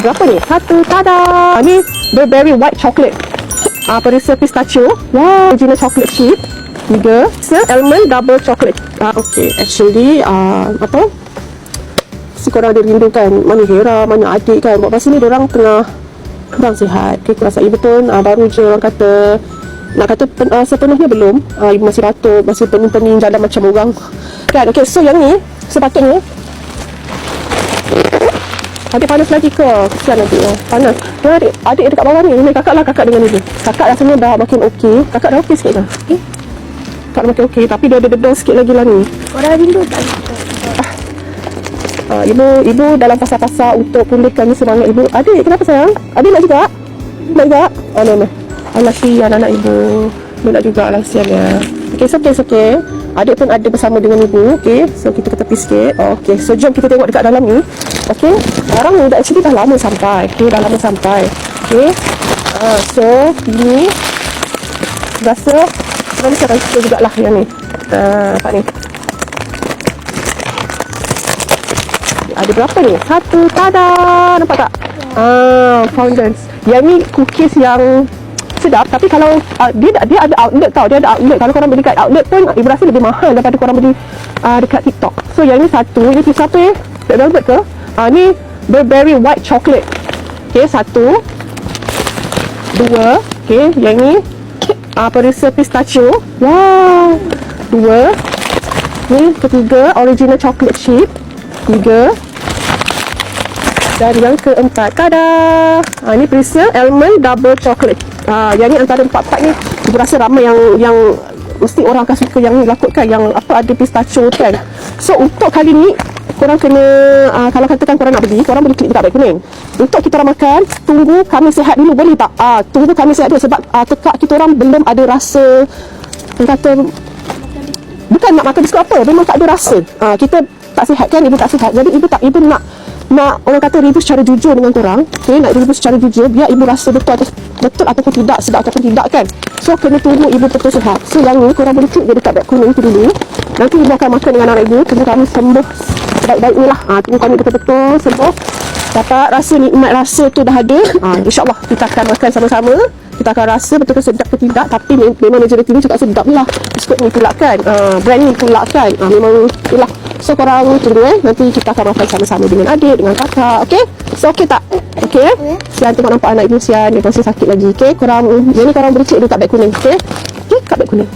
Berapa ni? Satu. Tada! Ni Burberry white chocolate. Perisa pistachio. Wow, original chocolate chip. 3. Almond double chocolate. Okay, actually apa? Si korang ada rindukan mana Hera, mana adik kan. Buat masa ni diorang tengah kurang sihat. Okay, kurang sihat. Ibu pun baru je orang kata, nak kata sepenuhnya belum. Ibu masih batuk, masih pening-pening, jalan macam orang kan. Okay, so yang ni sepatutnya adik panas lagi ke? Kesian adik lah, panas. Adik dekat bawah ni, ini kakak lah, kakak dengan ibu. Kakak rasanya dah makin okey. Kakak dah okey sikit dah. Kakak dah makin okey, tapi dia ada dedong sikit lagi lah ni. Korang rindu tak? Ibu dalam pasal-pasal untuk pulihkan semangat ibu. Adik, kenapa sayang? Adik nak juga? Nak juga? No. Alah, sian anak ibu. Ibu nak juga lah, sian ya. Okay, so okay. Adik pun ada bersama dengan ibu. Okay, so kita ke tepi sikit. Okay, so jom kita tengok dekat dalam ni. Okay, sekarang ni actually dah lama sampai. Okay, dah lama sampai. Okay, so ini rasa sebenarnya saya rasa jugalah yang ni. Nampak ni. Ada berapa ni? Satu. Tada! Nampak tak? Fondant. Yang ni cookies yang sedap. Tapi kalau dia ada outlet tau. Dia ada outlet. Kalau korang beli kat outlet pun ibu rasa lebih mahal daripada korang beli dekat TikTok. So yang ni satu. Ini tu satu Black velvet ke? Ni Burberry white chocolate. Okay, 1 2. Okay, yang ni perisa pistachio. Wow. 2. Ni ketiga original chocolate chip. 3. Dan yang keempat, tada! Ni perisa almond double chocolate. Yang ni antara 4 ni, ibu rasa ramai yang mesti orang akan suka yang ni lah kot kan, yang apa ada pistachio kan. So untuk kali ni korang kena kalau katakan korang nak beli, korang boleh klik dekat beg kuning. Untuk kita orang makan, tunggu kami sihat dulu, boleh tak? Tunggu kami sihat dulu sebab tekak kita orang belum ada rasa, kata bukan nak makan biskut apa, memang tak ada rasa. Kita tak sihat kan, ibu tak sihat. Jadi ibu nak orang kata review secara jujur dengan korang. Okay, nak review secara jujur biar ibu rasa betul ataupun tidak, sedap ataupun tidak kan. So kena tunggu ibu betul sihat. So yang ni korang boleh klik je dekat beg kuning tu dulu. Nanti ibu akan makan dengan anak ibu. Tunggu kami sembuh baik-baik ni lah. Tunggu kami betul-betul sembuh, dapat rasa nikmat rasa tu dah ada. InsyaAllah kita akan makan sama-sama. Kita akan rasa betul-betul sedap ke tidak. Tapi memang majoriti ni cakap sedap lah. Biskut ni pula kan, brand ni pula kan, memang itulah. So korang tunggu nanti kita akan makan sama-sama dengan adik, dengan kakak. Okay, so okay tak? Okay, sian tengok nampak anak ibu sian, dia masih sakit lagi. Okay, korang, yang ni korang boleh cek dekat beg kuning. Okay, kat beg kuning.